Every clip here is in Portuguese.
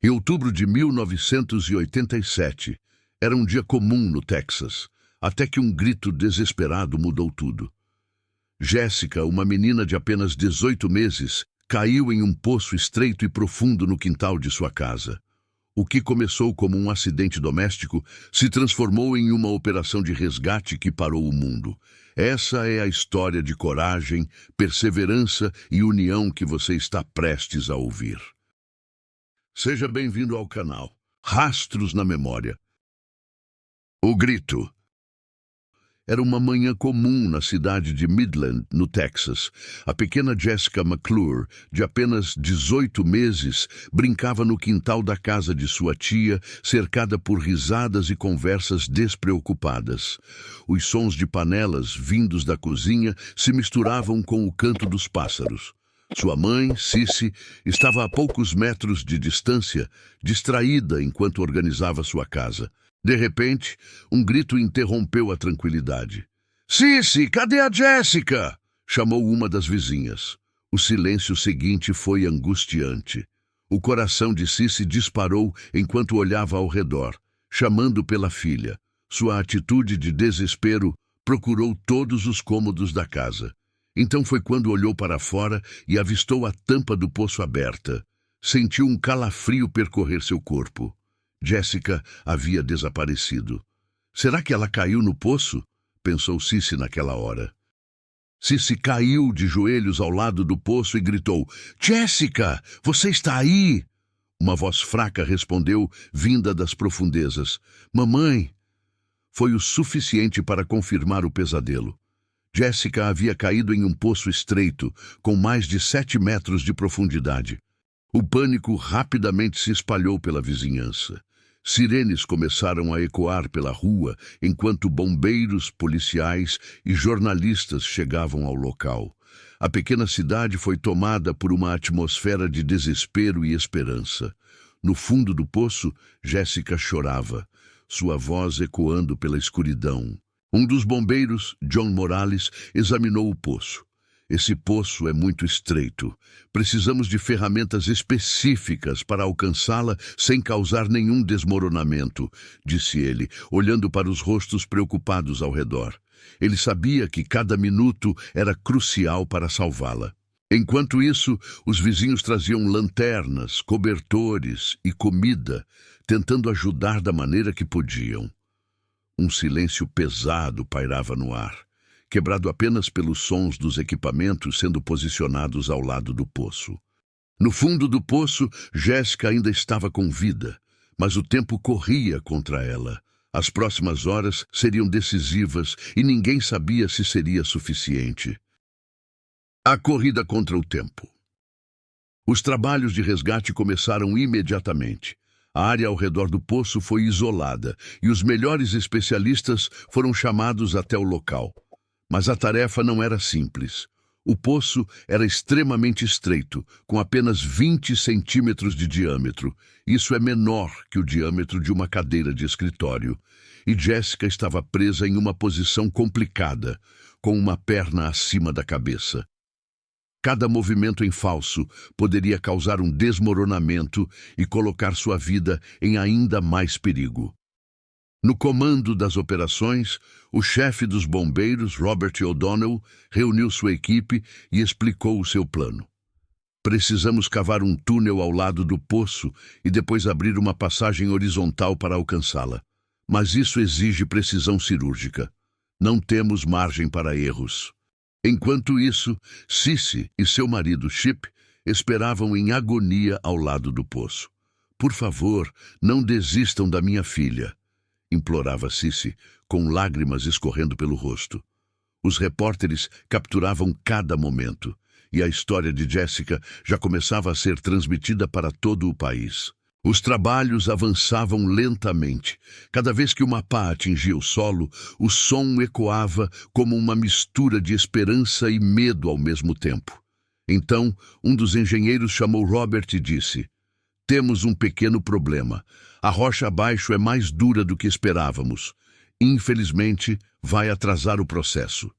Em outubro de 1987, era um dia comum no Texas, até que um grito desesperado mudou tudo. Jessica, uma menina de apenas 18 meses, caiu em um poço estreito e profundo no quintal de sua casa. O que começou como um acidente doméstico se transformou em uma operação de resgate que parou o mundo. Essa é a história de coragem, perseverança e união que você está prestes a ouvir. Seja bem-vindo ao canal Rastros na Memória. O grito. Era uma manhã comum na cidade de Midland, no Texas. A pequena Jessica McClure, de apenas 18 meses, brincava no quintal da casa de sua tia, cercada por risadas e conversas despreocupadas. Os sons de panelas vindos da cozinha se misturavam com o canto dos pássaros. Sua mãe, Cissy, estava a poucos metros de distância, distraída enquanto organizava sua casa. De repente, um grito interrompeu a tranquilidade. "Cissy, cadê a Jessica?" chamou uma das vizinhas. O silêncio seguinte foi angustiante. O coração de Cissy disparou enquanto olhava ao redor, chamando pela filha. Sua atitude de desespero procurou todos os cômodos da casa. Então foi quando olhou para fora e avistou a tampa do poço aberta. Sentiu um calafrio percorrer seu corpo. Jessica havia desaparecido. Será que ela caiu no poço? Pensou Cissy naquela hora. Cissy caiu de joelhos ao lado do poço e gritou: "Jessica, você está aí?" Uma voz fraca respondeu, vinda das profundezas: "Mamãe." Foi o suficiente para confirmar o pesadelo. Jessica havia caído em um poço estreito, com mais de 7 metros de profundidade. O pânico rapidamente se espalhou pela vizinhança. Sirenes começaram a ecoar pela rua, enquanto bombeiros, policiais e jornalistas chegavam ao local. A pequena cidade foi tomada por uma atmosfera de desespero e esperança. No fundo do poço, Jessica chorava, sua voz ecoando pela escuridão. Um dos bombeiros, John Morales, examinou o poço. "Esse poço é muito estreito. Precisamos de ferramentas específicas para alcançá-la sem causar nenhum desmoronamento", disse ele, olhando para os rostos preocupados ao redor. Ele sabia que cada minuto era crucial para salvá-la. Enquanto isso, os vizinhos traziam lanternas, cobertores e comida, tentando ajudar da maneira que podiam. Um silêncio pesado pairava no ar, quebrado apenas pelos sons dos equipamentos sendo posicionados ao lado do poço. No fundo do poço, Jessica ainda estava com vida, mas o tempo corria contra ela. As próximas horas seriam decisivas e ninguém sabia se seria suficiente. A corrida contra o tempo. Os trabalhos de resgate começaram imediatamente. A área ao redor do poço foi isolada e os melhores especialistas foram chamados até o local. Mas a tarefa não era simples. O poço era extremamente estreito, com apenas 20 centímetros de diâmetro. Isso é menor que o diâmetro de uma cadeira de escritório. E Jessica estava presa em uma posição complicada, com uma perna acima da cabeça. Cada movimento em falso poderia causar um desmoronamento e colocar sua vida em ainda mais perigo. No comando das operações, o chefe dos bombeiros, Robert O'Donnell, reuniu sua equipe e explicou o seu plano. "Precisamos cavar um túnel ao lado do poço e depois abrir uma passagem horizontal para alcançá-la. Mas isso exige precisão cirúrgica. Não temos margem para erros." Enquanto isso, Cissy e seu marido Chip esperavam em agonia ao lado do poço. "Por favor, não desistam da minha filha", implorava Cissy, com lágrimas escorrendo pelo rosto. Os repórteres capturavam cada momento, e a história de Jessica já começava a ser transmitida para todo o país. Os trabalhos avançavam lentamente. Cada vez que uma pá atingia o solo, o som ecoava como uma mistura de esperança e medo ao mesmo tempo. Então, um dos engenheiros chamou Robert e disse: "Temos um pequeno problema. A rocha abaixo é mais dura do que esperávamos. Infelizmente, vai atrasar o processo."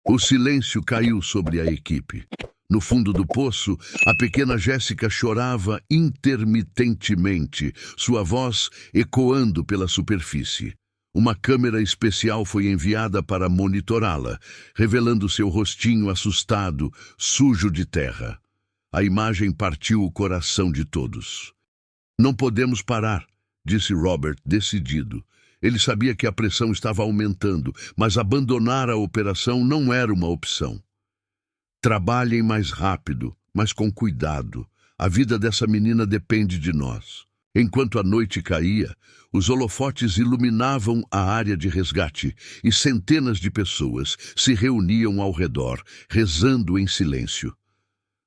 O silêncio caiu sobre a equipe. No fundo do poço, a pequena Jéssica chorava intermitentemente, sua voz ecoando pela superfície. Uma câmera especial foi enviada para monitorá-la, revelando seu rostinho assustado, sujo de terra. A imagem partiu o coração de todos. Não podemos parar, disse Robert, decidido. Ele sabia que a pressão estava aumentando, mas abandonar a operação não era uma opção. Trabalhem mais rápido, mas com cuidado. A vida dessa menina depende de nós. Enquanto a noite caía, os holofotes iluminavam a área de resgate e centenas de pessoas se reuniam ao redor, rezando em silêncio.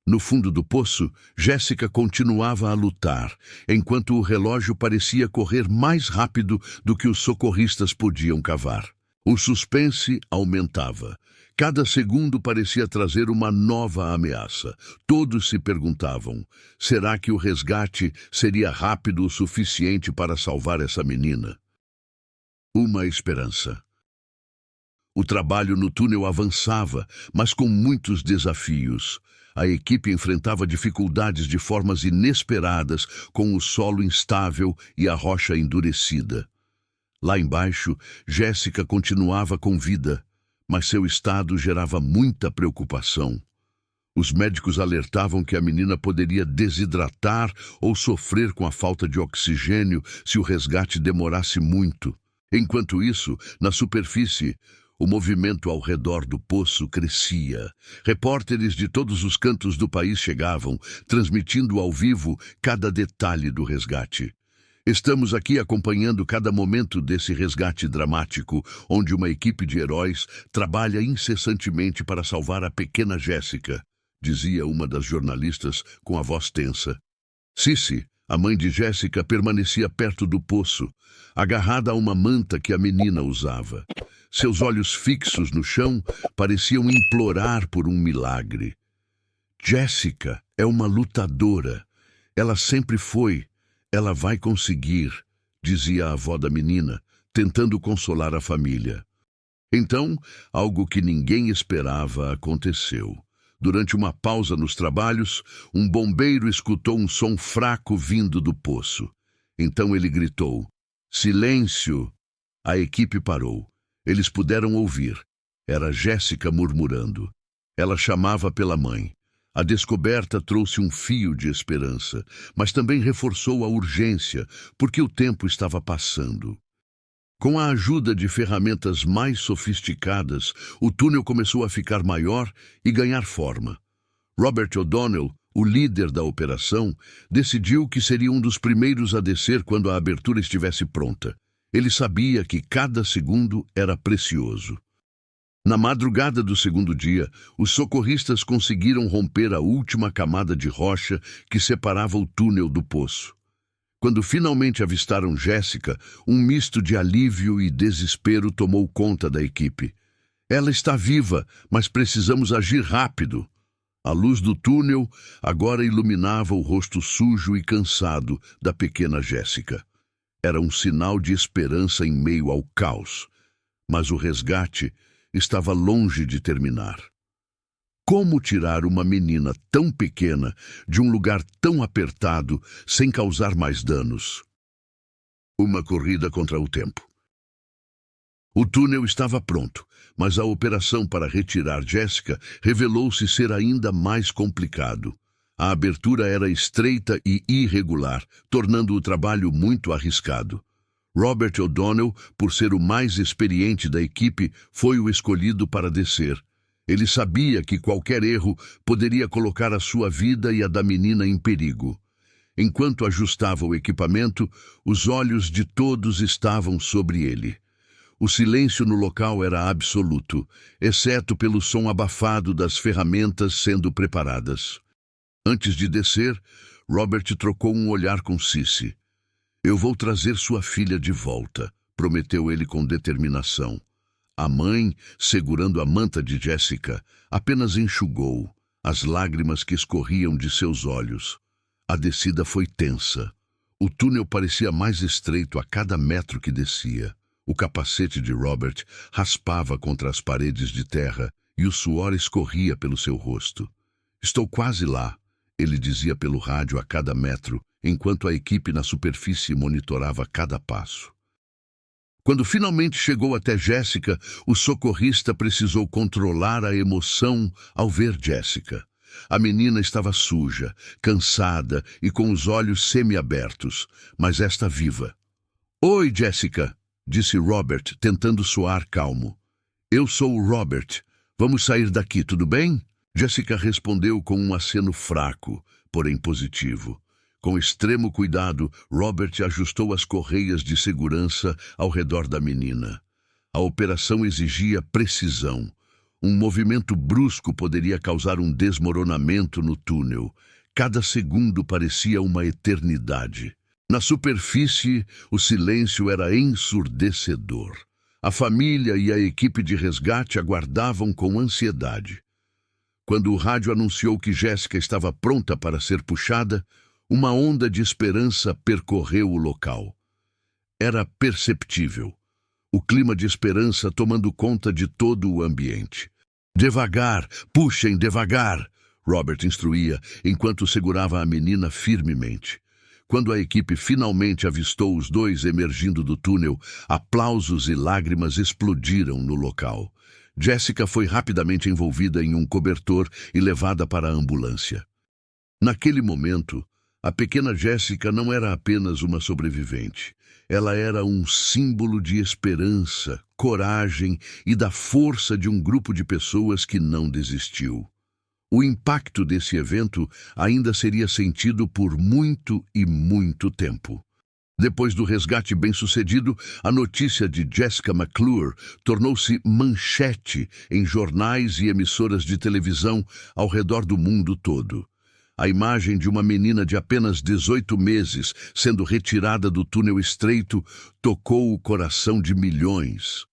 No fundo do poço, Jéssica continuava a lutar, enquanto o relógio parecia correr mais rápido do que os socorristas podiam cavar. O suspense aumentava. Cada segundo parecia trazer uma nova ameaça. Todos se perguntavam, será que o resgate seria rápido o suficiente para salvar essa menina? Uma esperança. O trabalho no túnel avançava, mas com muitos desafios. A equipe enfrentava dificuldades de formas inesperadas, com o solo instável e a rocha endurecida. Lá embaixo, Jéssica continuava com vida, mas seu estado gerava muita preocupação. Os médicos alertavam que a menina poderia desidratar ou sofrer com a falta de oxigênio se o resgate demorasse muito. Enquanto isso, na superfície, o movimento ao redor do poço crescia. Repórteres de todos os cantos do país chegavam, transmitindo ao vivo cada detalhe do resgate. Estamos aqui acompanhando cada momento desse resgate dramático, onde uma equipe de heróis trabalha incessantemente para salvar a pequena Jéssica, dizia uma das jornalistas com a voz tensa. Cici, a mãe de Jéssica, permanecia perto do poço, agarrada a uma manta que a menina usava. Seus olhos fixos no chão pareciam implorar por um milagre. Jéssica é uma lutadora. Ela sempre foi. Ela vai conseguir, dizia a avó da menina, tentando consolar a família. Então, algo que ninguém esperava aconteceu. Durante uma pausa nos trabalhos, um bombeiro escutou um som fraco vindo do poço. Então ele gritou, "Silêncio!" A equipe parou. Eles puderam ouvir. Era Jéssica murmurando. Ela chamava pela mãe. A descoberta trouxe um fio de esperança, mas também reforçou a urgência, porque o tempo estava passando. Com a ajuda de ferramentas mais sofisticadas, o túnel começou a ficar maior e ganhar forma. Robert O'Donnell, o líder da operação, decidiu que seria um dos primeiros a descer quando a abertura estivesse pronta. Ele sabia que cada segundo era precioso. Na madrugada do segundo dia, os socorristas conseguiram romper a última camada de rocha que separava o túnel do poço. Quando finalmente avistaram Jéssica, um misto de alívio e desespero tomou conta da equipe. Ela está viva, mas precisamos agir rápido. A luz do túnel agora iluminava o rosto sujo e cansado da pequena Jéssica. Era um sinal de esperança em meio ao caos, mas o resgate estava longe de terminar. Como tirar uma menina tão pequena de um lugar tão apertado sem causar mais danos? Uma corrida contra o tempo. O túnel estava pronto, mas a operação para retirar Jéssica revelou-se ser ainda mais complicado. A abertura era estreita e irregular, tornando o trabalho muito arriscado. Robert O'Donnell, por ser o mais experiente da equipe, foi o escolhido para descer. Ele sabia que qualquer erro poderia colocar a sua vida e a da menina em perigo. Enquanto ajustava o equipamento, os olhos de todos estavam sobre ele. O silêncio no local era absoluto, exceto pelo som abafado das ferramentas sendo preparadas. Antes de descer, Robert trocou um olhar com Cici. "Eu vou trazer sua filha de volta", prometeu ele com determinação. A mãe, segurando a manta de Jéssica, apenas enxugou as lágrimas que escorriam de seus olhos. A descida foi tensa. O túnel parecia mais estreito a cada metro que descia. O capacete de Robert raspava contra as paredes de terra e o suor escorria pelo seu rosto. Estou quase lá, ele dizia pelo rádio a cada metro, enquanto a equipe na superfície monitorava cada passo. Quando finalmente chegou até Jessica, o socorrista precisou controlar a emoção ao ver Jessica. A menina estava suja, cansada e com os olhos semiabertos, mas esta viva. "Oi, Jessica", disse Robert, tentando soar calmo. "Eu sou o Robert. Vamos sair daqui, tudo bem?" Jessica respondeu com um aceno fraco, porém positivo. Com extremo cuidado, Robert ajustou as correias de segurança ao redor da menina. A operação exigia precisão. Um movimento brusco poderia causar um desmoronamento no túnel. Cada segundo parecia uma eternidade. Na superfície, o silêncio era ensurdecedor. A família e a equipe de resgate aguardavam com ansiedade. Quando o rádio anunciou que Jessica estava pronta para ser puxada, uma onda de esperança percorreu o local. Era perceptível. O clima de esperança tomando conta de todo o ambiente. "Devagar, puxem devagar", Robert instruía, enquanto segurava a menina firmemente. Quando a equipe finalmente avistou os dois emergindo do túnel, aplausos e lágrimas explodiram no local. Jessica foi rapidamente envolvida em um cobertor e levada para a ambulância. Naquele momento, a pequena Jessica não era apenas uma sobrevivente. Ela era um símbolo de esperança, coragem e da força de um grupo de pessoas que não desistiu. O impacto desse evento ainda seria sentido por muito e muito tempo. Depois do resgate bem-sucedido, a notícia de Jessica McClure tornou-se manchete em jornais e emissoras de televisão ao redor do mundo todo. A imagem de uma menina de apenas 18 meses sendo retirada do túnel estreito tocou o coração de milhões.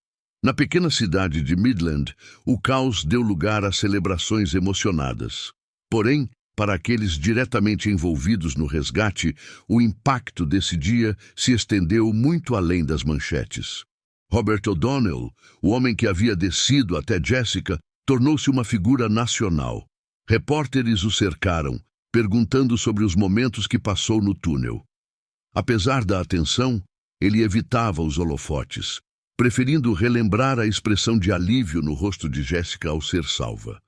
Na pequena cidade de Midland, o caos deu lugar a celebrações emocionadas. Porém, para aqueles diretamente envolvidos no resgate, o impacto desse dia se estendeu muito além das manchetes. Robert O'Donnell, o homem que havia descido até Jessica, tornou-se uma figura nacional. Repórteres o cercaram, perguntando sobre os momentos que passou no túnel. Apesar da atenção, ele evitava os holofotes, preferindo relembrar a expressão de alívio no rosto de Jessica ao ser salva.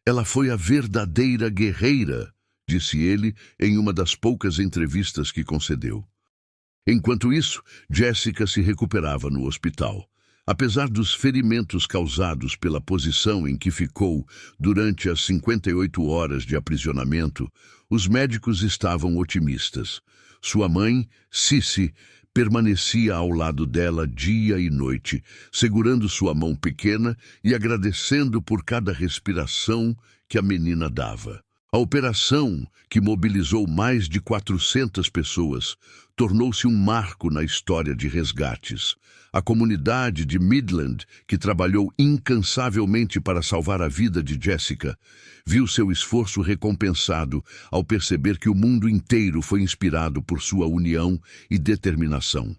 "Ela foi a verdadeira guerreira", disse ele em uma das poucas entrevistas que concedeu. Enquanto isso, Jessica se recuperava no hospital. Apesar dos ferimentos causados pela posição em que ficou durante as 58 horas de aprisionamento, os médicos estavam otimistas. Sua mãe, Cissy, permanecia ao lado dela dia e noite, segurando sua mão pequena e agradecendo por cada respiração que a menina dava. A operação, que mobilizou mais de 400 pessoas, tornou-se um marco na história de resgates. A comunidade de Midland, que trabalhou incansavelmente para salvar a vida de Jessica, viu seu esforço recompensado ao perceber que o mundo inteiro foi inspirado por sua união e determinação.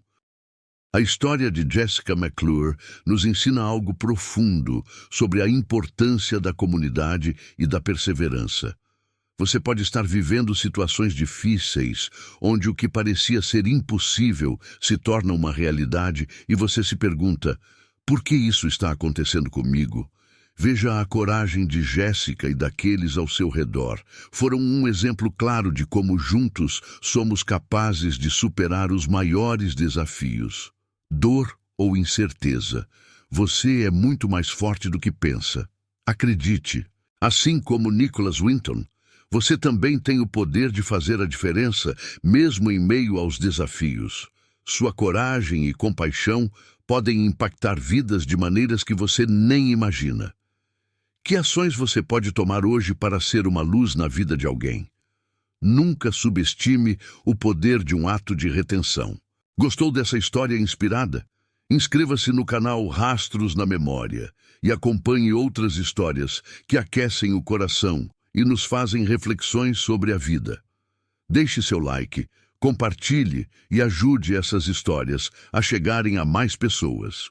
A história de Jessica McClure nos ensina algo profundo sobre a importância da comunidade e da perseverança. Você pode estar vivendo situações difíceis, onde o que parecia ser impossível se torna uma realidade e você se pergunta: por que isso está acontecendo comigo? Veja a coragem de Jessica e daqueles ao seu redor. Foram um exemplo claro de como juntos somos capazes de superar os maiores desafios. Dor ou incerteza, você é muito mais forte do que pensa. Acredite, assim como Nicholas Winton, você também tem o poder de fazer a diferença, mesmo em meio aos desafios. Sua coragem e compaixão podem impactar vidas de maneiras que você nem imagina. Que ações você pode tomar hoje para ser uma luz na vida de alguém? Nunca subestime o poder de um ato de retenção. Gostou dessa história inspirada? Inscreva-se no canal Rastros na Memória e acompanhe outras histórias que aquecem o coração e nos fazem reflexões sobre a vida. Deixe seu like, compartilhe e ajude essas histórias a chegarem a mais pessoas.